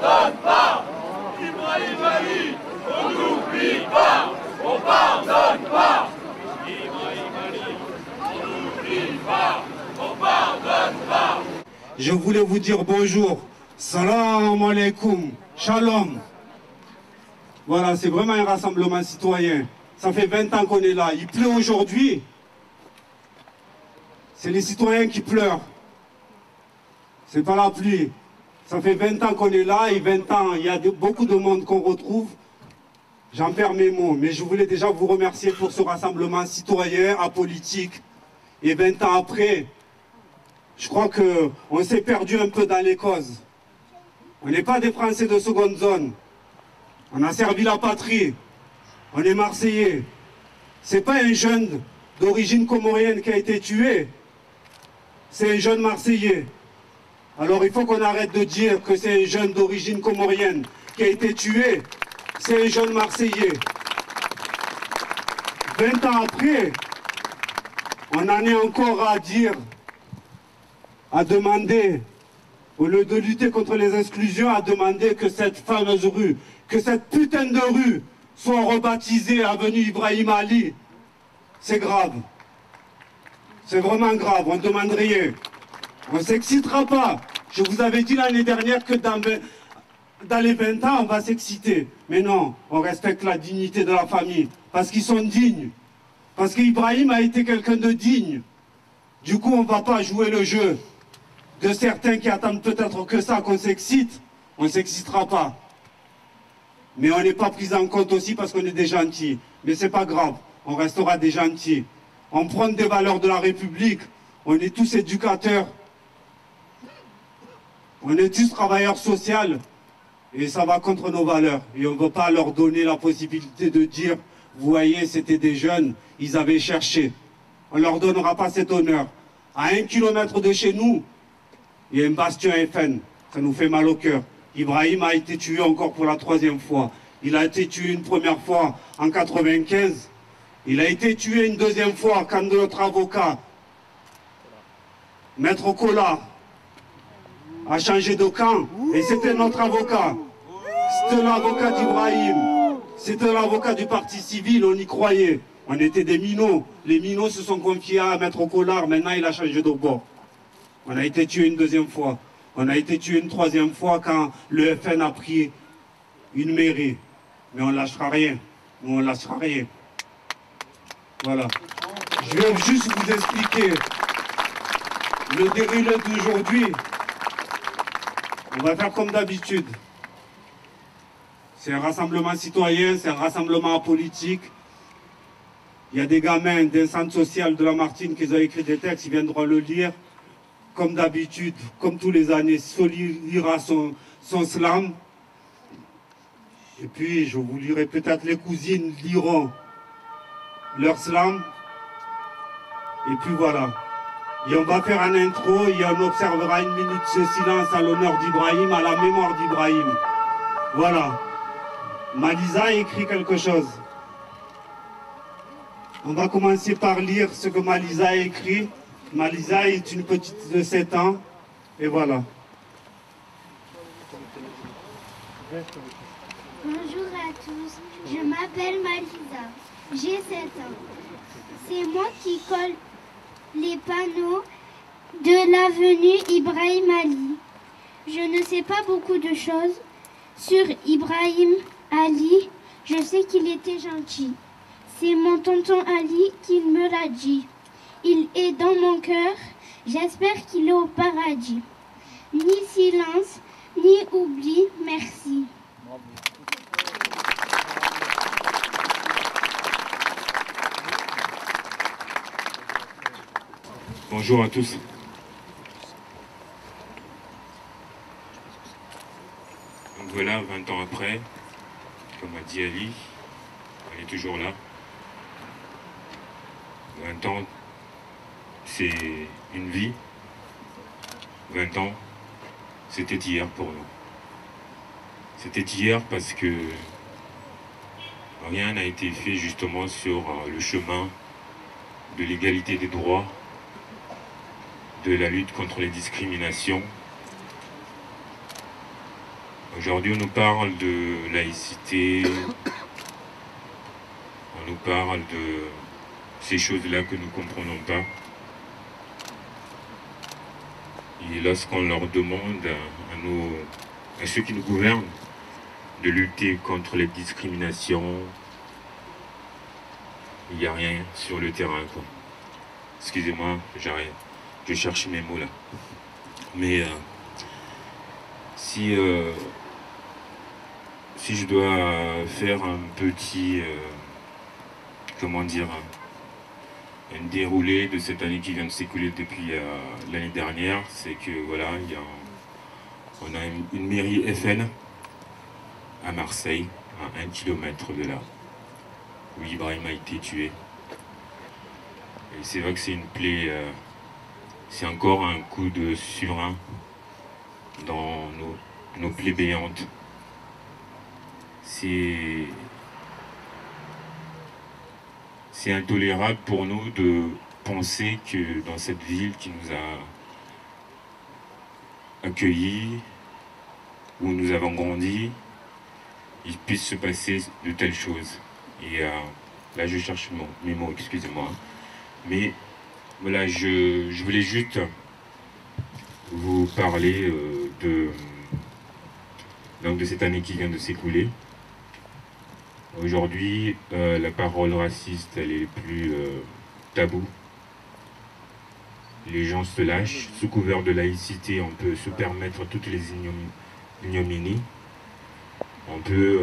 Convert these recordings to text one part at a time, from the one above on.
pardonne pas. Ibrahim Ali, on n'oublie pas. On pardonne pas. Ibrahim Ali, on n'oublie pas. On pardonne pas. Je voulais vous dire bonjour. Salam alaikum. Shalom. Voilà, c'est vraiment un rassemblement citoyen. Ça fait 20 ans qu'on est là. Il pleut aujourd'hui. C'est les citoyens qui pleurent. C'est pas la pluie. Ça fait 20 ans qu'on est là et 20 ans, il y a beaucoup de monde qu'on retrouve. J'en perds mes mots, mais je voulais déjà vous remercier pour ce rassemblement citoyen, apolitique. Et 20 ans après, je crois qu'on s'est perdu un peu dans les causes. On n'est pas des Français de seconde zone. On a servi la patrie. On est Marseillais. C'est pas un jeune d'origine comorienne qui a été tué. C'est un jeune Marseillais. Alors il faut qu'on arrête de dire que c'est un jeune d'origine comorienne qui a été tué. C'est un jeune Marseillais. 20 ans après, on en est encore à dire, à demander, au lieu de lutter contre les exclusions, à demander que cette fameuse rue, que cette putain de rue soit rebaptisée avenue Ibrahim Ali. C'est grave. C'est vraiment grave, on ne demande rien. On ne s'excitera pas. Je vous avais dit l'année dernière que dans les 20 ans, on va s'exciter. Mais non, on respecte la dignité de la famille. Parce qu'ils sont dignes. Parce qu'Ibrahim a été quelqu'un de digne. Du coup, on ne va pas jouer le jeu de certains qui attendent peut-être que ça, qu'on s'excite. On ne s'excitera pas. Mais on n'est pas pris en compte aussi parce qu'on est des gentils. Mais ce n'est pas grave, on restera des gentils. On prend des valeurs de la République. On est tous éducateurs. On est tous travailleurs sociaux. Et ça va contre nos valeurs. Et on ne veut pas leur donner la possibilité de dire, vous voyez, c'était des jeunes, ils avaient cherché. On ne leur donnera pas cet honneur. À 1 kilomètre de chez nous, il y a un bastion FN. Ça nous fait mal au cœur. Ibrahim a été tué encore pour la 3e fois. Il a été tué une première fois en 95. Il a été tué une 2e fois quand notre avocat, Maître Kola, a changé de camp. Et c'était notre avocat. C'était l'avocat d'Ibrahim. C'était l'avocat du parti civil, on y croyait. On était des minots. Les minots se sont confiés à Maître Collard. Maintenant, il a changé de bord. On a été tué une 2e fois. On a été tué une 3e fois quand le FN a pris une mairie. Mais on ne lâchera rien. Nous, on ne lâchera rien. Voilà. Je vais juste vous expliquer le déroulé d'aujourd'hui. On va faire comme d'habitude. C'est un rassemblement citoyen, c'est un rassemblement politique. Il y a des gamins d'un centre social de la Martine qui ont écrit des textes, ils viendront le lire. Comme d'habitude, comme tous les années, Soli lira son slam. Et puis, je vous lirai peut-être, les cousines liront leur slam. Et puis voilà. Et on va faire un intro et on observera 1 minute de silence à l'honneur d'Ibrahim, à la mémoire d'Ibrahim. Voilà. Malisa a écrit quelque chose. On va commencer par lire ce que Malisa a écrit. Malisa est une petite de 7 ans. Et voilà. Bonjour à tous, je m'appelle Malisa, j'ai 7 ans. C'est moi qui colle les panneaux de l'avenue Ibrahim Ali. Je ne sais pas beaucoup de choses sur Ibrahim Ali. Je sais qu'il était gentil. C'est mon tonton Ali qui me l'a dit. Il est dans mon cœur, j'espère qu'il est au paradis. Ni silence, ni oubli, merci. Bonjour à tous. Donc voilà, 20 ans après, comme a dit Ali, on est toujours là. 20 ans, c'est une vie. 20 ans, c'était hier pour nous. C'était hier parce que rien n'a été fait justement sur le chemin de l'égalité des droits, de la lutte contre les discriminations. Aujourd'hui, on nous parle de laïcité, on nous parle de ces choses-là que nous ne comprenons pas. Et lorsqu'on leur demande à ceux qui nous gouvernent de lutter contre les discriminations, il n'y a rien sur le terrain, quoi. Excusez-moi, j'arrête. Je cherche mes mots là. Mais si je dois faire un petit, comment dire, un déroulé de cette année qui vient de s'écouler depuis l'année dernière, c'est que voilà, on a une mairie FN à Marseille, à 1 kilomètre de là, où Ibrahim a été tué. Et c'est vrai que c'est une plaie, c'est encore un coup de surin dans nos plaies béantes. C'est intolérable pour nous de penser que dans cette ville qui nous a accueillis, où nous avons grandi, il puisse se passer de telles choses. Et là, je cherche mes mots, excusez-moi. Mais voilà, je voulais juste vous parler de cette année qui vient de s'écouler. Aujourd'hui, la parole raciste, elle est plus taboue. Les gens se lâchent. Sous couvert de laïcité, on peut se permettre toutes les ignominies. On peut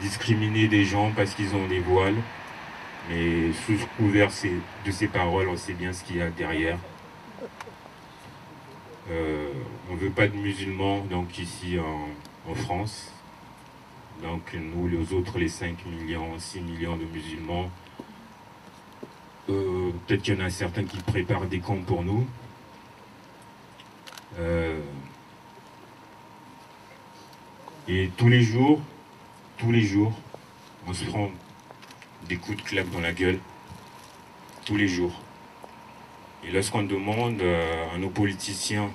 discriminer des gens parce qu'ils ont des voiles. Mais sous couvert de ces paroles, on sait bien ce qu'il y a derrière. On ne veut pas de musulmans donc ici en France. Donc nous, les autres, les 5 millions, 6 millions de musulmans, peut-être qu'il y en a certains qui préparent des camps pour nous. Et tous les jours, on se prend des coups de claque dans la gueule. Tous les jours. Et lorsqu'on demande à nos politiciens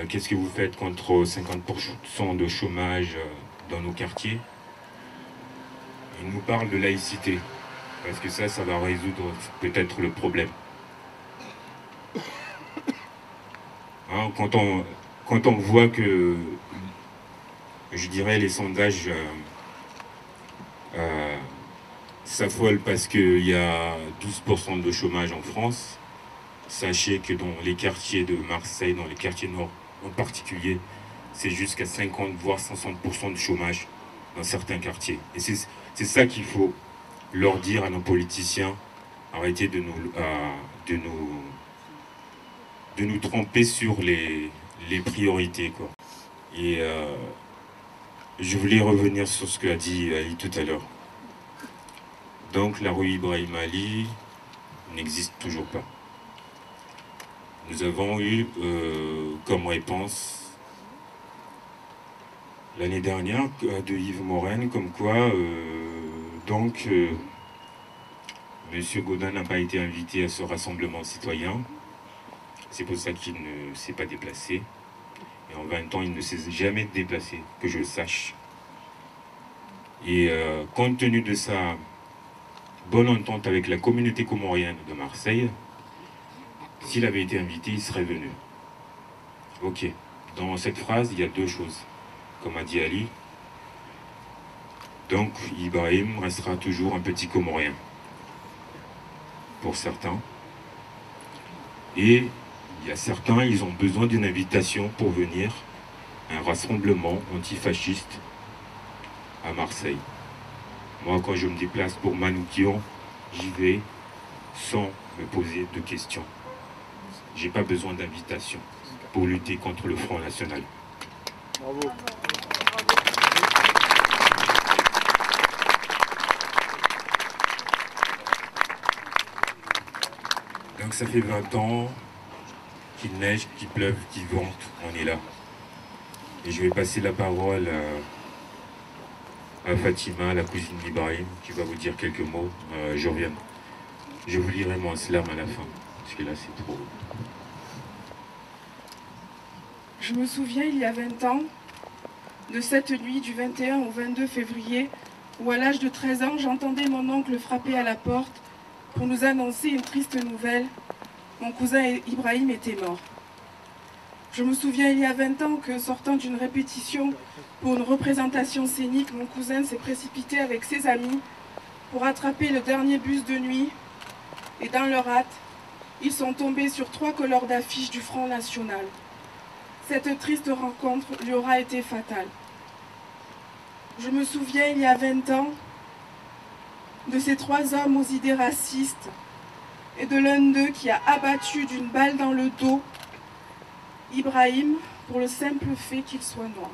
qu'est-ce que vous faites contre 50% de chômage dans nos quartiers, ils nous parlent de laïcité. Parce que ça va résoudre peut-être le problème. Hein, quand on voit que, je dirais, les sondages s'affolent parce qu'il y a 12% de chômage en France, sachez que dans les quartiers de Marseille, dans les quartiers nord en particulier, c'est jusqu'à 50 voire 60% de chômage dans certains quartiers. Et c'est ça qu'il faut leur dire à nos politiciens, arrêtez de nous tromper sur les priorités, quoi. Et je voulais revenir sur ce qu'a dit Ali tout à l'heure. Donc la rue Ibrahim Ali n'existe toujours pas. Nous avons eu comme réponse l'année dernière de Yves Morel, comme quoi M. Gaudin n'a pas été invité à ce rassemblement citoyen. C'est pour ça qu'il ne s'est pas déplacé. Et en 20 ans, il ne s'est jamais déplacé, que je le sache. Et compte tenu de sa bonne entente avec la communauté comorienne de Marseille, s'il avait été invité, il serait venu. Ok. Dans cette phrase, il y a deux choses. Comme a dit Ali, donc Ibrahim restera toujours un petit Comorien, pour certains. Et il y a certains, ils ont besoin d'une invitation pour venir à un rassemblement antifasciste à Marseille. Moi, quand je me déplace pour Manoukian, j'y vais sans me poser de questions. J'ai pas besoin d'invitation pour lutter contre le Front National. Bravo. Donc ça fait 20 ans qu'il neige, qu'il pleuve, qu'il vente, on est là. Et je vais passer la parole à Fatima, la cousine d'Ibrahim, qui va vous dire quelques mots. Je reviens. Je vous lirai mon slam à la fin, parce que là c'est trop. Je me souviens, il y a 20 ans, de cette nuit du 21 au 22 février, où à l'âge de 13 ans, j'entendais mon oncle frapper à la porte pour nous annoncer une triste nouvelle. Mon cousin Ibrahim était mort. Je me souviens, il y a 20 ans, que sortant d'une répétition pour une représentation scénique, mon cousin s'est précipité avec ses amis pour attraper le dernier bus de nuit. Et dans leur hâte, ils sont tombés sur 3 couleurs d'affiches du Front National. Cette triste rencontre lui aura été fatale. Je me souviens, il y a 20 ans, de ces 3 hommes aux idées racistes et de l'un d'eux qui a abattu d'une balle dans le dos Ibrahim pour le simple fait qu'il soit noir.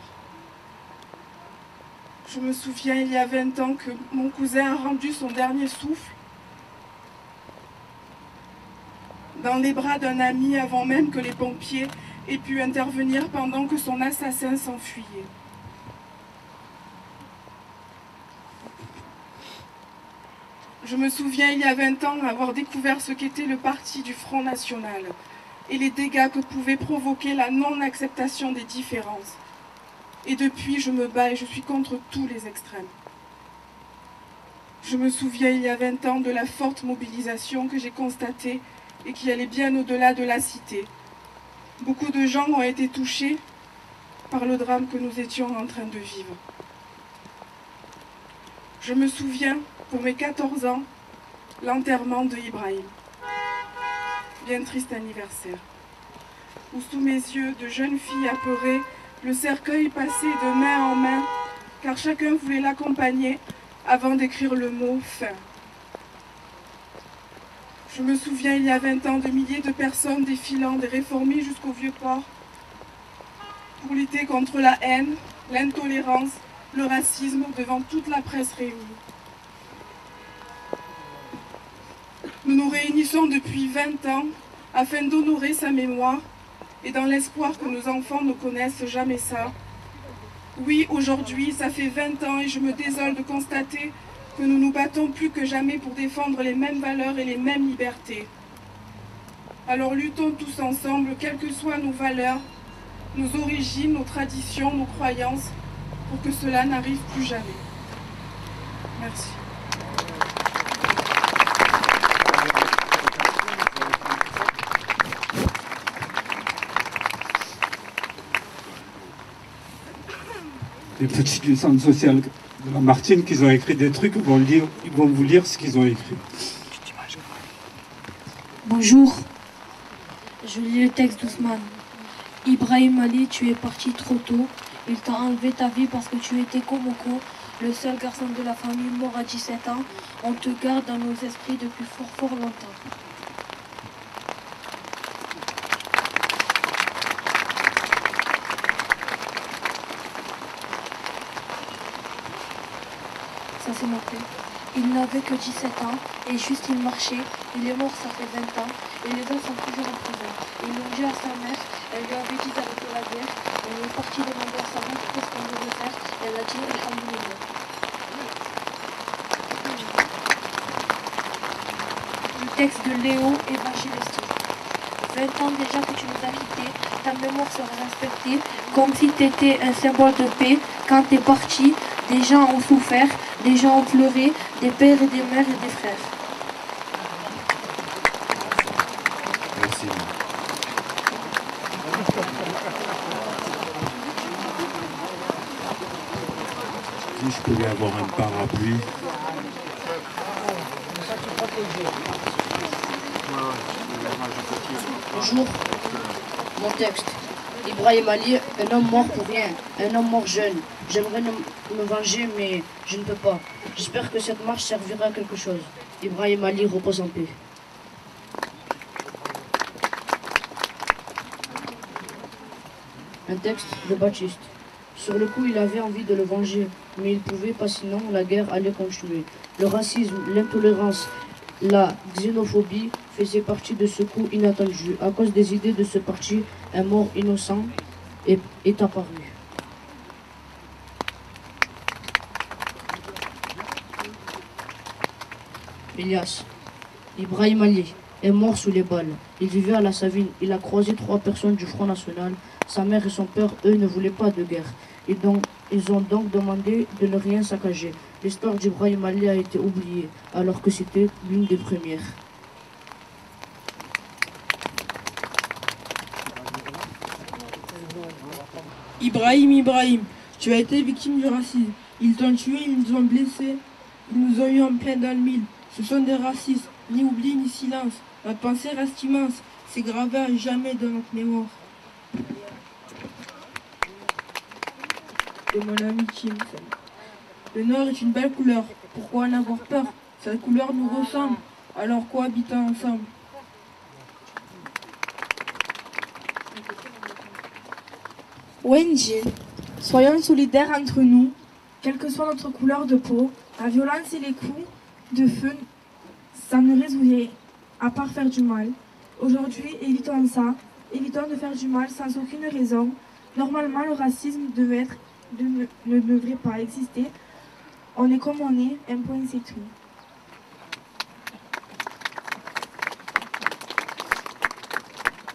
Je me souviens, il y a 20 ans, que mon cousin a rendu son dernier souffle dans les bras d'un ami avant même que les pompiers aient pu intervenir pendant que son assassin s'enfuyait. Je me souviens, il y a 20 ans, avoir découvert ce qu'était le parti du Front National et les dégâts que pouvait provoquer la non-acceptation des différences. Et depuis, je me bats et je suis contre tous les extrêmes. Je me souviens, il y a 20 ans, de la forte mobilisation que j'ai constatée et qui allait bien au-delà de la cité. Beaucoup de gens ont été touchés par le drame que nous étions en train de vivre. Je me souviens, pour mes 14 ans, l'enterrement de Ibrahim. Bien triste anniversaire. Où sous mes yeux, de jeunes filles apeurées, le cercueil passait de main en main, car chacun voulait l'accompagner avant d'écrire le mot « fin ». Je me souviens, il y a 20 ans, de milliers de personnes défilant des Réformés jusqu'au Vieux-Port pour lutter contre la haine, l'intolérance, le racisme devant toute la presse réunie. Nous nous réunissons depuis 20 ans afin d'honorer sa mémoire et dans l'espoir que nos enfants ne connaissent jamais ça. Oui, aujourd'hui, ça fait 20 ans et je me désole de constater que nous nous battons plus que jamais pour défendre les mêmes valeurs et les mêmes libertés. Alors luttons tous ensemble, quelles que soient nos valeurs, nos origines, nos traditions, nos croyances, pour que cela n'arrive plus jamais. Merci. Les petits du centre social de la Martine qui ont écrit des trucs, ils vont vous lire ce qu'ils ont écrit. Bonjour, je lis le texte d'Ousmane. Ibrahim Ali, tu es parti trop tôt. Il t'a enlevé ta vie parce que tu étais Komoko, le seul garçon de la famille mort à 17 ans. On te garde dans nos esprits depuis fort longtemps. Ça c'est noté. Il n'avait que 17 ans et juste il marchait. Il est mort ça fait 20 ans et les autres sont toujours en prison. Il l'ont dit à sa mère, elle lui avait dit d'arrêter la guerre. Elle est partie demander à sa mère qu'est-ce qu'on devait faire. Elle a dit alhamdoulilah. Le texte de Léo Évangéliste. 20 ans déjà que tu nous as quittés, ta mémoire sera respectée comme si tu étais un symbole de paix. Quand tu es parti, des gens ont souffert, des gens ont pleuré, des pères et des mères et des frères. Merci. Si je pouvais avoir un parapluie. Bonjour, mon texte. Ibrahim Ali, un homme mort pour rien, un homme mort jeune. J'aimerais me venger, mais je ne peux pas. J'espère que cette marche servira à quelque chose. Ibrahim Ali repose en paix. Un texte de Baptiste. Sur le coup, il avait envie de le venger, mais il ne pouvait pas, sinon la guerre allait continuer. Le racisme, l'intolérance, la xénophobie faisaient partie de ce coup inattendu. À cause des idées de ce parti, un mort innocent est apparu. Elias, Ibrahim Ali, est mort sous les balles. Il vivait à la Savine. Il a croisé 3 personnes du Front National. Sa mère et son père, eux, ne voulaient pas de guerre. Ils ont donc demandé de ne rien saccager. L'histoire d'Ibrahim Ali a été oubliée, alors que c'était l'une des premières. Ibrahim, Ibrahim, tu as été victime du racisme. Ils t'ont tué, ils nous ont blessés, ils nous ont eu en plein dans le mille. Ce sont des racistes, ni oubli ni silence. La pensée reste immense, c'est gravé à jamais dans notre mémoire. De mon ami Kim. Le Nord est une belle couleur, pourquoi en avoir peur? Cette couleur nous ressemble, alors cohabitons ensemble. ONG, soyons solidaires entre nous, quelle que soit notre couleur de peau, la violence et les coups de feu, ça ne résout rien, à part faire du mal. Aujourd'hui, évitons ça, évitons de faire du mal sans aucune raison. Normalement, le racisme ne devrait pas exister. On est comme on est, un point c'est tout.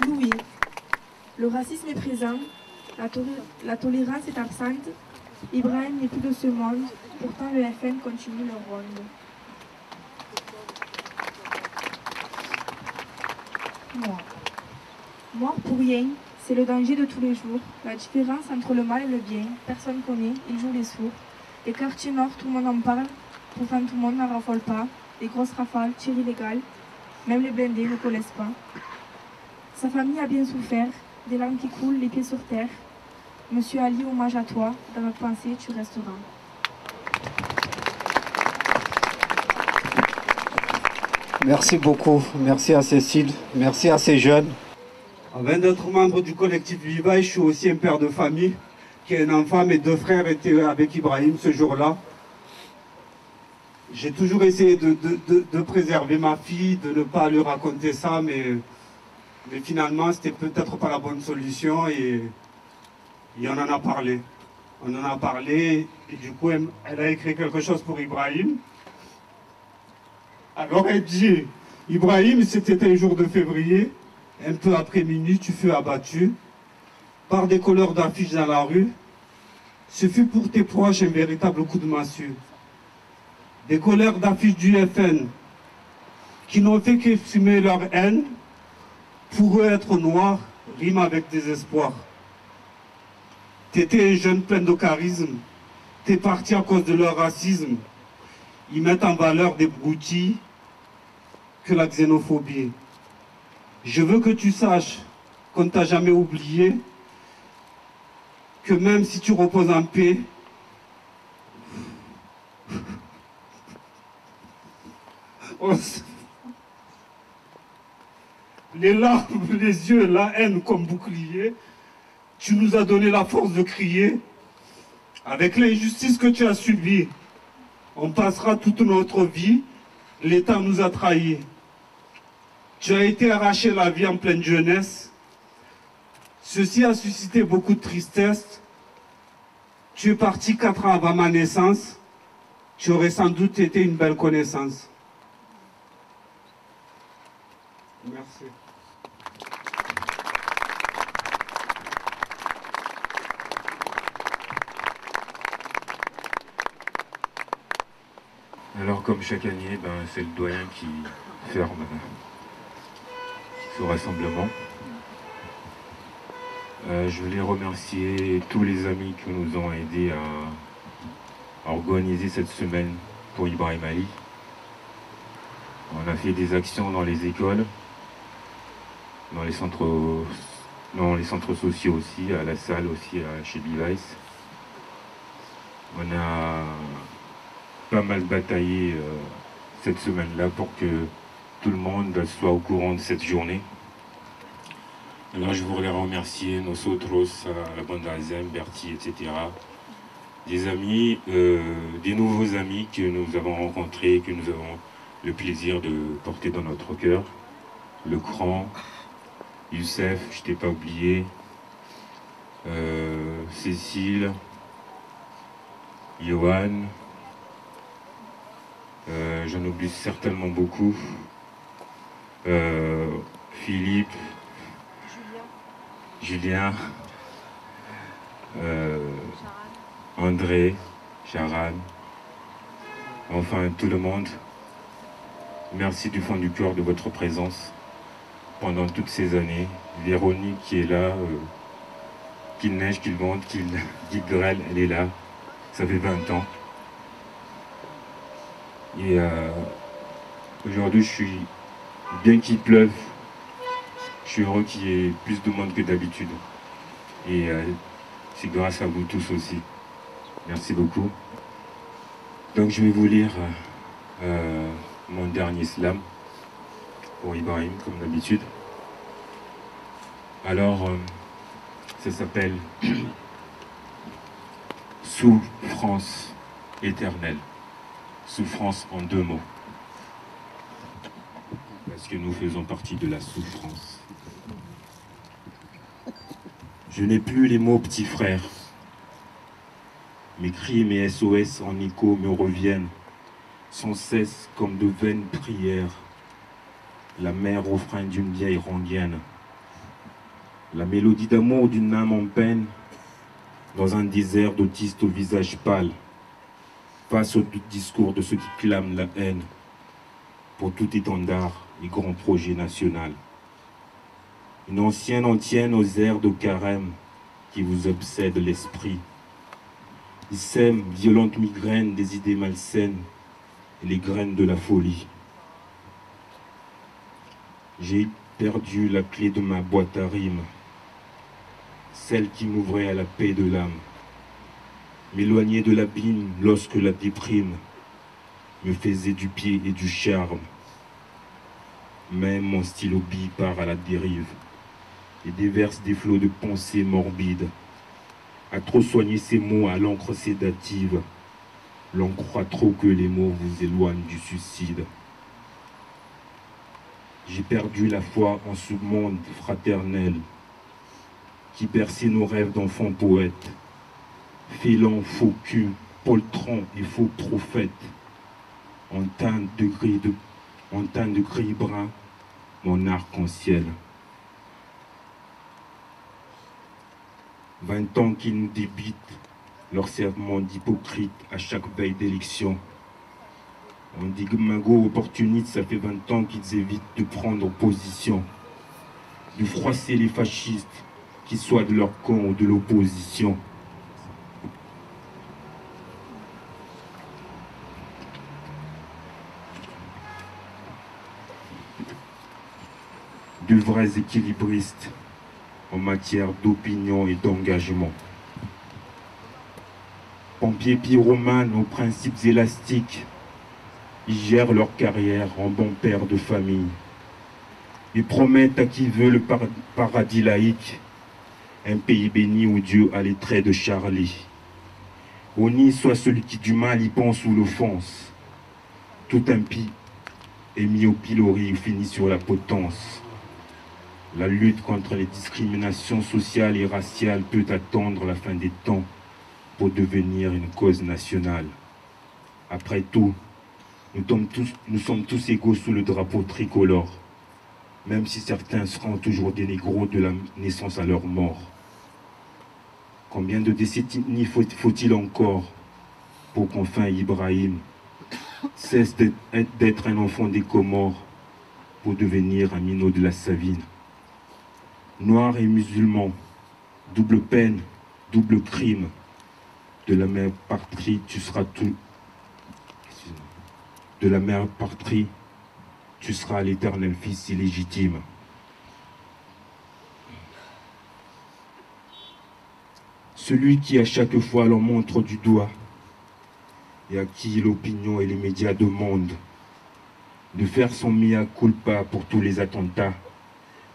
Louis, le racisme est présent. La tolérance est absente. Ibrahim n'est plus de ce monde. Pourtant, le FN continue leur ronde. Mort pour rien, c'est le danger de tous les jours. La différence entre le mal et le bien, personne connaît, ils jouent les sourds. Les quartiers nord, tout le monde en parle. Pourtant, tout le monde n'en raffole pas. Les grosses rafales, tirs illégales. Même les blindés ne connaissent pas. Sa famille a bien souffert. Des larmes qui coulent, les pieds sur terre. Monsieur Ali, hommage à toi. Dans notre pensée, tu resteras. Merci beaucoup. Merci à Cécile. Merci à ces jeunes. Avant d'être membre du collectif Vivaï, je suis aussi un père de famille qui a un enfant. Mes 2 frères étaient avec Ibrahim ce jour-là. J'ai toujours essayé de préserver ma fille, de ne pas lui raconter ça, mais finalement, c'était peut-être pas la bonne solution et on en a parlé. On en a parlé et du coup, elle a écrit quelque chose pour Ibrahim. Alors elle dit, Ibrahim, c'était un jour de février, un peu après minuit, tu fus abattu par des colleurs d'affiches dans la rue. Ce fut pour tes proches un véritable coup de massue. Des colleurs d'affiches du FN qui n'ont fait qu'exprimer leur haine. Pour eux, être noir rime avec désespoir. T'étais un jeune plein de charisme. T'es parti à cause de leur racisme. Ils mettent en valeur des broutilles que la xénophobie. Je veux que tu saches qu'on ne t'a jamais oublié, que même si tu reposes en paix, les larmes, les yeux, la haine comme bouclier, tu nous as donné la force de crier. Avec l'injustice que tu as subie, on passera toute notre vie, l'État nous a trahis. Tu as été arraché la vie en pleine jeunesse. Ceci a suscité beaucoup de tristesse. Tu es parti 4 ans avant ma naissance. Tu aurais sans doute été une belle connaissance. Merci. Alors comme chaque année, c'est le doyen qui ferme ce rassemblement. Je voulais remercier tous les amis qui nous ont aidés à organiser cette semaine pour Ibrahim Ali. On a fait des actions dans les écoles, dans les centres sociaux aussi, à la salle aussi, chez Bivice. On a pas mal bataillé cette semaine-là pour que tout le monde soit au courant de cette journée. Alors je voudrais remercier nosotros, la bande Azem, Bertie, etc. Des amis, des nouveaux amis que nous avons rencontrés, que nous avons le plaisir de porter dans notre cœur. Le Cran, Youssef, je t'ai pas oublié, Cécile, Johan, j'en oublie certainement beaucoup. Philippe, Julien, André, Charan, enfin tout le monde. Merci du fond du cœur de votre présence pendant toutes ces années. Véronique qui est là, qu'il neige, qu'il vente, qu'il grêle, elle est là. Ça fait 20 ans. Et aujourd'hui, je suis, bien qu'il pleuve, je suis heureux qu'il y ait plus de monde que d'habitude. Et c'est grâce à vous tous aussi. Merci beaucoup. Donc je vais vous lire mon dernier slam pour Ibrahim, comme d'habitude. Alors, ça s'appelle Souffrance éternelle. Souffrance en 2 mots. Parce que nous faisons partie de la souffrance. Je n'ai plus les mots petit frère. Mes cris et mes SOS en écho me reviennent sans cesse comme de vaines prières. La mer refrain d'une vieille rengaine. La mélodie d'amour d'une âme en peine dans un désert d'autistes au visage pâle. Face au discours de ceux qui clament la haine pour tout étendard et grand projet national. Une ancienne antienne aux airs de carême qui vous obsède l'esprit. Il sème violente migraine des idées malsaines et les graines de la folie. J'ai perdu la clé de ma boîte à rimes, celle qui m'ouvrait à la paix de l'âme. M'éloigner de l'abîme lorsque la déprime me faisait du pied et du charme. Même mon stylo bille part à la dérive et déverse des flots de pensées morbides. À trop soigner ces mots à l'encre sédative, l'on croit trop que les mots vous éloignent du suicide. J'ai perdu la foi en ce monde fraternel qui berçait nos rêves d'enfants poètes. Félons, faux cul, poltrons et faux prophètes, en teinte de gris brun, mon arc-en-ciel. 20 ans qu'ils nous débitent leur serment d'hypocrite à chaque veille d'élection. On dit que Mago opportuniste, ça fait 20 ans qu'ils évitent de prendre position, de froisser les fascistes, qu'ils soient de leur camp ou de l'opposition. De vrais équilibristes en matière d'opinion et d'engagement. Pompiers pyromanes aux principes élastiques, ils gèrent leur carrière en bons pères de famille. Ils promettent à qui veut le paradis laïque, un pays béni où Dieu a les traits de Charlie. Honni soit celui qui du mal y pense ou l'offense. Tout impie est mis au pilori ou finit sur la potence. La lutte contre les discriminations sociales et raciales peut attendre la fin des temps pour devenir une cause nationale. Après tout, nous sommes tous égaux sous le drapeau tricolore, même si certains seront toujours des négros de la naissance à leur mort. Combien de décennies faut-il encore pour qu'enfin Ibrahim cesse d'être un enfant des Comores pour devenir un minot de la Savine? Noirs et musulmans, double peine, double crime. De la mère patrie, tu seras tout. De la mère patrie, tu seras l'éternel fils illégitime. Celui qui à chaque fois l'on montre du doigt et à qui l'opinion et les médias demandent de faire son mea culpa pour tous les attentats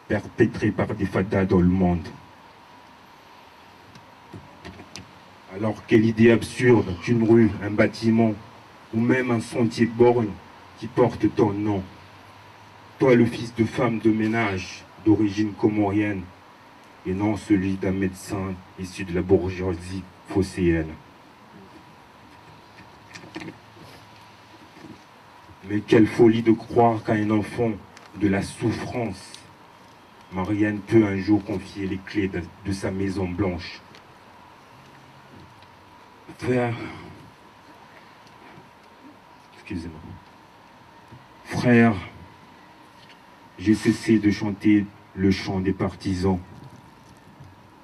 perpétrés par des fadas dans le monde. Alors quelle idée absurde qu'une rue, un bâtiment ou même un sentier borgne qui porte ton nom. Toi le fils de femme de ménage d'origine comorienne et non celui d'un médecin issu de la bourgeoisie phocéenne. Mais quelle folie de croire qu'un enfant de la souffrance, Marianne peut un jour confier les clés de sa maison blanche. Frère, excusez-moi. Frère, j'ai cessé de chanter le chant des partisans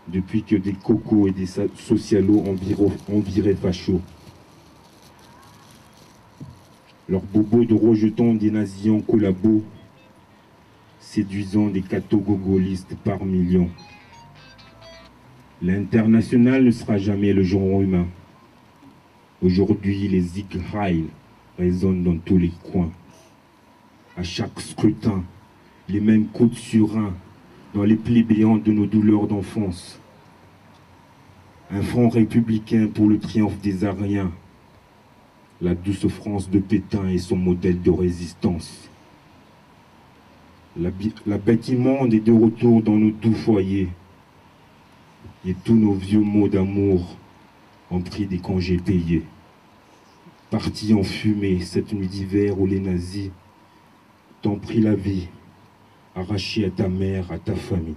depuis que des cocos et des socialos ont viré fachos. Leurs bobos de rejetons des nazis en collabo, séduisant des cathos-gogolistes par millions. L'international ne sera jamais le genre humain. Aujourd'hui, les Israël résonnent dans tous les coins. À chaque scrutin, les mêmes coups de surin dans les plébéiens de nos douleurs d'enfance. Un front républicain pour le triomphe des Ariens. La douce France de Pétain et son modèle de résistance. La bête immonde est de retour dans nos doux foyers. Et tous nos vieux mots d'amour ont pris des congés payés. Partis en fumée cette nuit d'hiver où les nazis t'ont pris la vie, arraché à ta mère, à ta famille.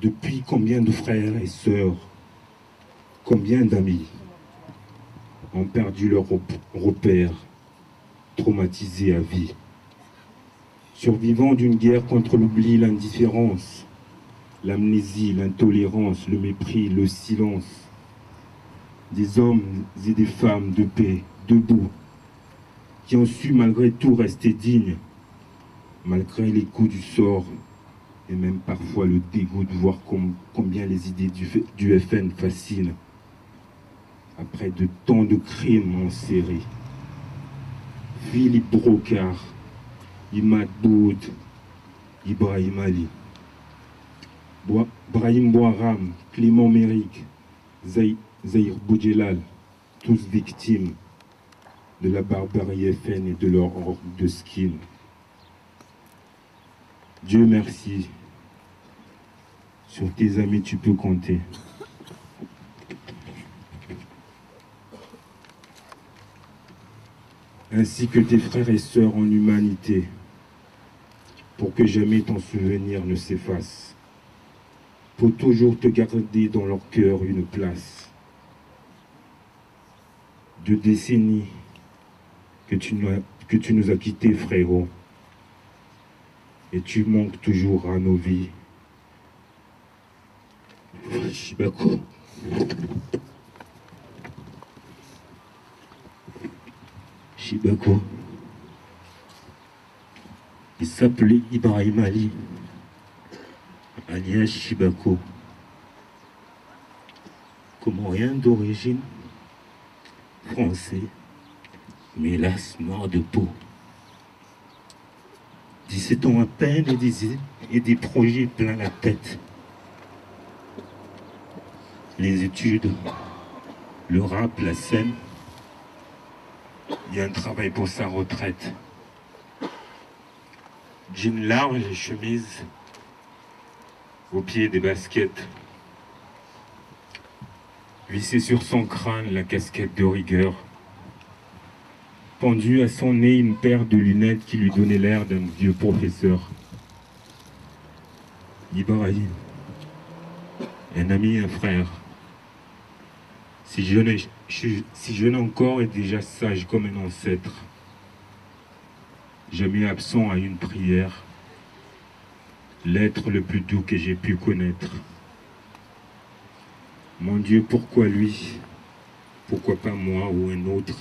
Depuis combien de frères et sœurs, combien d'amis ont perdu leur repère, traumatisés à vie, survivants d'une guerre contre l'oubli, l'indifférence, l'amnésie, l'intolérance, le mépris, le silence, des hommes et des femmes de paix, debout, qui ont su malgré tout rester dignes, malgré les coups du sort, et même parfois le dégoût de voir combien les idées du FN fascinent, après de tant de crimes en série. Philippe Brocard, Imad Boud, Ibrahim Ali, Brahim Bouaram, Clément Méric, Zahir Boudjelal, tous victimes de la barbarie FN et de leur orgue de skin. Dieu merci, sur tes amis tu peux compter. Ainsi que tes frères et sœurs en humanité, pour que jamais ton souvenir ne s'efface, pour toujours te garder dans leur cœur une place. 2 décennies que tu nous as quittés, frérot, et tu manques toujours à nos vies. Chibako. Chibako. Il s'appelait Ibrahim Ali, alias Chibako. Comorien d'origine, français, mais hélas noir de peau. 17 ans à peine et des projets plein la tête. Les études, le rap, la scène, il y a un travail pour sa retraite. Jean large et chemise, au pied des baskets. Vissé sur son crâne la casquette de rigueur. Pendu à son nez une paire de lunettes qui lui donnait l'air d'un vieux professeur. Ibrahim, un ami, un frère. Si jeune encore et déjà sage comme un ancêtre. Jamais absent à une prière. L'être le plus doux que j'ai pu connaître. Mon Dieu, pourquoi lui? Pourquoi pas moi ou un autre?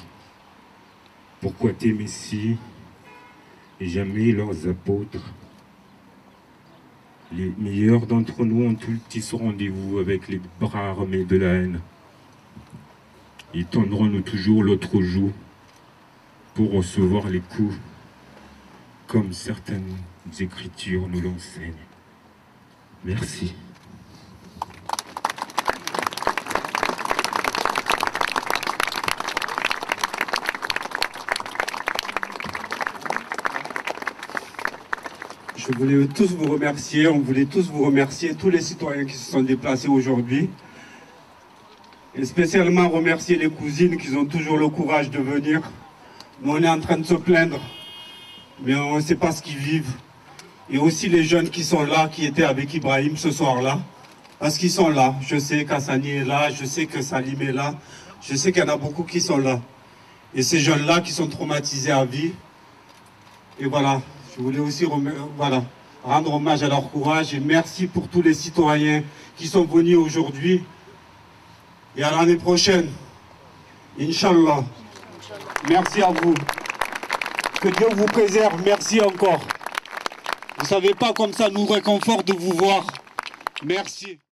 Pourquoi tes messies et jamais leurs apôtres? Les meilleurs d'entre nous ont tout petit ce rendez-vous avec les bras armés de la haine. Ils tendront-nous toujours l'autre joue pour recevoir les coups, comme certaines écritures nous l'enseignent. Merci. Je voulais tous vous remercier, on voulait tous vous remercier, tous les citoyens qui se sont déplacés aujourd'hui. Et spécialement remercier les cousines qui ont toujours le courage de venir mais on est en train de se plaindre. Mais on ne sait pas ce qu'ils vivent. Et aussi les jeunes qui sont là, qui étaient avec Ibrahim ce soir-là. Parce qu'ils sont là. Je sais qu'Hassani est là, je sais que Salim est là. Je sais qu'il y en a beaucoup qui sont là. Et ces jeunes-là qui sont traumatisés à vie. Et voilà, je voulais aussi rendre hommage à leur courage. Et merci pour tous les citoyens qui sont venus aujourd'hui. Et à l'année prochaine. Inch'Allah. Merci à vous. Que Dieu vous préserve. Merci encore. Vous ne savez pas comme ça nous réconforte de vous voir. Merci.